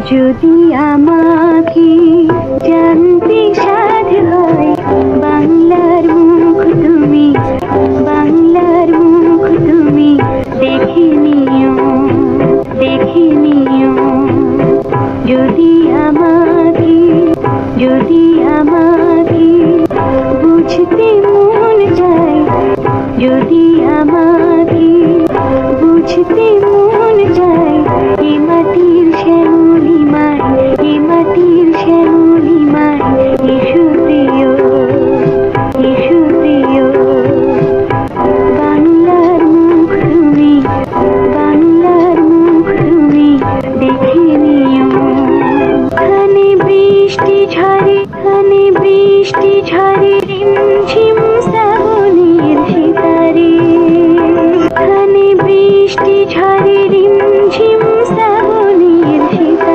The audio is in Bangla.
যদি আমাকে জানতে সাধ হয়, বাংলার মুখ তুমি, বাংলার মুখ তুমি দেখে নিও, দেখে নিও। যদি আমাকে, যদি আমাকে বুঝতে মন চায়, যদি আমাকে বুঝতে মন চায়, এ মাটির শ্যামলি মায়, এ মাটির শ্যামলি মায়, এসো প্রিয়, এসো প্রিয়। বাংলার মুখ তুমি, বাংলার মুখ তুমি দেখে নিও। খানে বৃষ্টি ঝরে, খানে বৃষ্টি ঝরে,